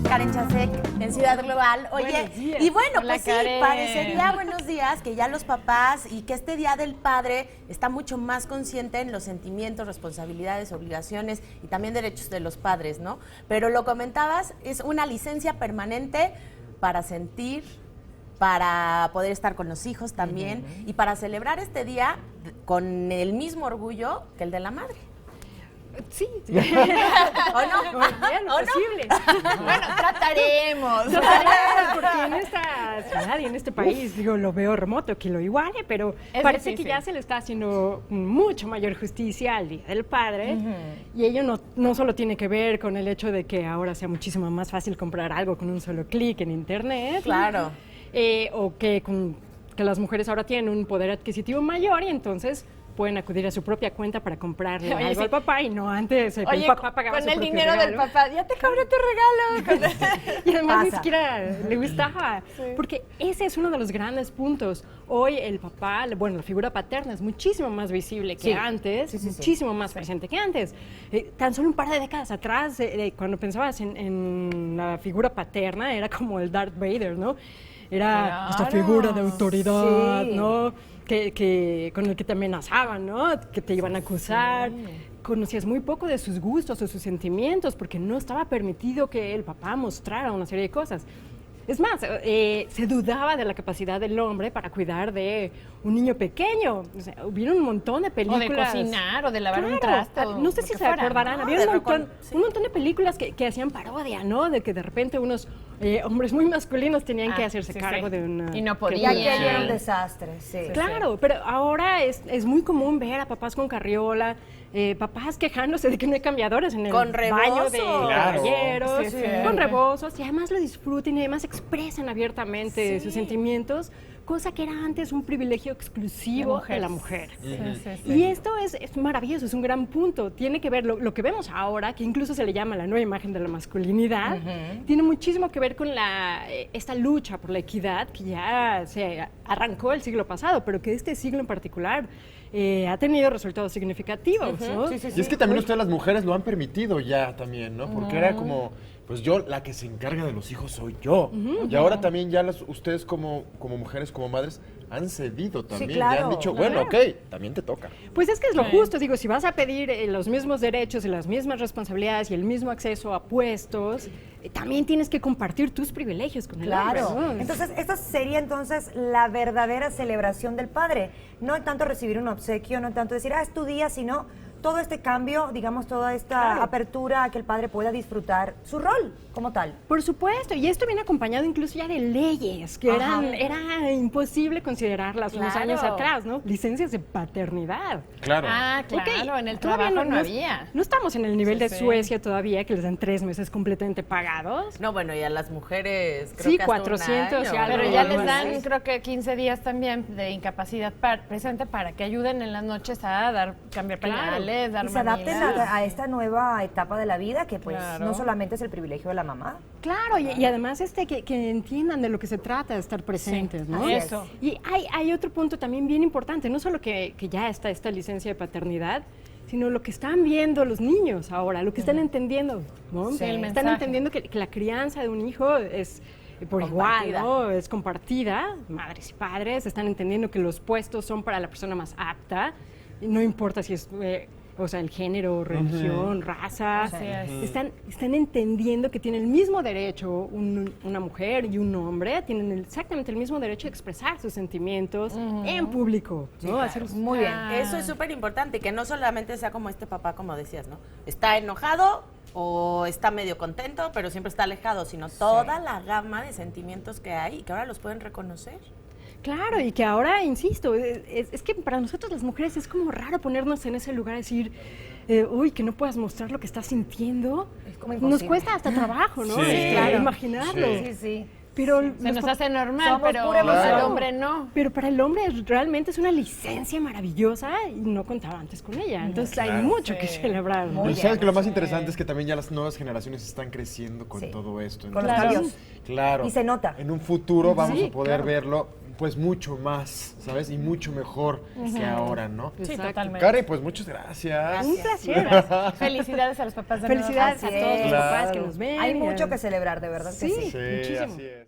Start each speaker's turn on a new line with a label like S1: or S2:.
S1: Karen Chasek en Ciudad Global. Oye, y bueno,
S2: Hola,
S1: pues sí,
S2: Karen.
S1: parecería buenos días que ya los papás y que este Día del Padre está mucho más consciente en los sentimientos, responsabilidades, obligaciones y también derechos de los padres, ¿no? Pero lo comentabas, es una licencia permanente para sentir, para poder estar con los hijos también y para celebrar este día con el mismo orgullo que el de la madre.
S2: Sí.
S1: ¿O no?
S2: Lo posible.
S3: Bueno, trataremos.
S2: Porque en esta ciudad y en este país, digo, lo veo remoto, que lo iguale, pero
S3: Es
S2: parece
S3: difícil.
S2: que ya se le está haciendo mucho mayor justicia al Día del Padre. Y ello no solo tiene que ver con el hecho de que ahora sea muchísimo más fácil comprar algo con un solo clic en internet.
S1: Claro.
S2: O que las mujeres ahora tienen un poder adquisitivo mayor y entonces pueden acudir a su propia cuenta para comprarle
S3: Oye,
S2: algo
S3: sí.
S2: al papá y no antes que
S3: Oye,
S2: el papá pagaba
S3: con
S2: su
S3: el
S2: propio
S3: dinero del
S2: regalo.
S3: papá, ya te cobré tu regalo.
S2: Y además ni
S1: Pasa.
S2: siquiera le gustaba, porque ese es uno de los grandes puntos. Hoy el papá, bueno, la figura paterna es muchísimo más visible que antes, muchísimo más presente que antes. Tan solo un par de décadas atrás, cuando pensabas en la figura paterna, era como el Darth Vader, ¿no? Era esta figura de autoridad, ¿no? Que con el que te amenazaban, ¿no? Que te iban a acusar. Conocías muy poco de sus gustos o sus sentimientos porque no estaba permitido que el papá mostrara una serie de cosas. Es más, se dudaba de la capacidad del hombre para cuidar de un niño pequeño. O sea, hubieron un montón de
S3: O
S2: películas.
S3: de cocinar, o de lavar un
S2: Claro.
S3: traste. o
S2: No sé
S3: lo
S2: si
S3: que
S2: se
S3: fuera,
S2: acordarán,
S3: ¿no?
S2: había
S1: de
S2: un montón de películas que hacían parodia, ¿no? De que de repente unos hombres muy masculinos tenían que hacerse
S3: sí,
S2: cargo
S3: sí.
S2: de una...
S3: Y no
S4: Y
S3: podían.
S4: aquello era un desastre, sí.
S2: Claro, pero ahora es muy común ver a papás con carriola, papás quejándose de que no hay cambiadores en el
S1: Con
S2: baño de
S1: rebozo.
S5: Claro.
S2: caballeros,
S3: Sí, sí.
S2: con rebozos, y además lo disfrutan y además expresan abiertamente sus sentimientos, cosa que era antes un privilegio exclusivo de la mujer. Y esto es maravilloso, es un gran punto. Tiene que ver, lo que vemos ahora, que incluso se le llama la nueva imagen de la masculinidad, tiene muchísimo que ver con esta lucha por la equidad que ya se arrancó el siglo pasado, pero que este siglo en particular ha tenido resultados significativos, ¿no?
S5: Y es que también ustedes las mujeres lo han permitido ya también, ¿no? Porque era como, pues yo la que se encarga de los hijos soy yo. Y ahora también ya ustedes como mujeres, como madres, han cedido también. Ya
S4: claro.
S5: han dicho, bueno, ok, también te toca.
S2: Pues es que es lo justo, digo, si vas a pedir los mismos derechos y las mismas responsabilidades y el mismo acceso a puestos, también tienes que compartir tus privilegios con el
S4: Claro.
S2: hombre, ¿no?
S4: Entonces, esta sería entonces la verdadera celebración del padre. No tanto recibir un obsequio, no tanto decir, es tu día, sino todo este cambio, digamos, toda esta apertura a que el padre pueda disfrutar su rol como tal.
S2: Por supuesto, y esto viene acompañado incluso ya de leyes, que era imposible considerarlas unos años atrás, ¿no? Licencias de paternidad.
S5: Claro.
S3: Ah, claro,
S2: Ok,
S3: en el
S2: todavía
S3: trabajo no había.
S2: No estamos en el nivel de
S3: Sí.
S2: Suecia todavía, que les dan 3 meses completamente pagados.
S1: No, bueno, y a las mujeres creo
S2: Sí,
S1: que hasta
S2: 400
S1: un
S2: y
S1: año.
S2: algo.
S3: Pero ya
S2: algo
S3: les dan,
S2: así.
S3: creo que 15 días también de incapacidad presente para que ayuden en las noches a cambiar
S2: Claro.
S3: pañales, dar
S4: Y se adapten
S3: mamilas.
S4: a esta nueva etapa de la vida que pues
S3: Claro.
S4: no solamente es el privilegio de la mamá.
S2: Claro, y además que entiendan de lo que se trata de estar presentes, ¿no?
S4: así es.
S3: Eso.
S2: Y hay otro punto también bien importante, no solo que ya está esta licencia de paternidad, sino lo que están viendo los niños ahora, lo que están entendiendo, ¿no?
S3: Sí, el
S2: Están
S3: mensaje.
S2: entendiendo que la crianza de un hijo es por igual,
S1: Compartida.
S2: ¿no? Es compartida, madres y padres, están entendiendo que los puestos son para la persona más apta, y no importa si es... o sea, el género, religión, raza.
S3: Así es.
S2: Están entendiendo que tienen el mismo derecho una mujer y un hombre, tienen exactamente el mismo derecho de expresar sus sentimientos en público, ¿no? Hacerlos
S4: Muy bien.
S1: Eso es súper importante, que no solamente sea como este papá, como decías, ¿no? Está enojado o está medio contento, pero siempre está alejado, sino toda la gama de sentimientos que hay y que ahora los pueden reconocer.
S2: Claro, y que ahora, insisto, es que para nosotros las mujeres es como raro ponernos en ese lugar, decir, uy, que no puedas mostrar lo que estás sintiendo.
S4: Es como
S2: Nos
S4: imposible.
S2: cuesta hasta trabajo, ¿no?
S5: Sí.
S4: Claro.
S2: Imaginarlo.
S5: Sí.
S4: Sí, sí.
S2: Pero
S3: Se nos hace normal,
S4: Somos
S3: pero
S4: pura emoción.
S3: para el hombre no.
S2: Pero para el hombre realmente es una licencia maravillosa y no contaba antes con ella. Entonces hay mucho que celebrar, ¿no?
S4: Muy
S5: Y sabes
S4: bien.
S5: que lo más interesante es que también ya las nuevas generaciones están creciendo con
S4: Sí.
S5: todo esto.
S4: Con los
S5: Entonces,
S4: cambios.
S5: Claro.
S4: Y se nota.
S5: En un futuro vamos
S2: Sí,
S5: a poder
S2: claro.
S5: verlo pues mucho más, ¿sabes? Y mucho mejor que ahora, ¿no?
S3: Sí,
S2: Exacto.
S3: totalmente.
S5: Cari, pues muchas gracias.
S2: Un placer.
S3: Felicidades a los papás de nuevo.
S2: Felicidades a
S4: Así
S2: todos los
S4: es.
S2: papás que
S5: Claro.
S2: nos ven.
S4: Hay mucho que celebrar, de verdad que sí.
S5: Sí,
S2: Muchísimo.
S5: así es.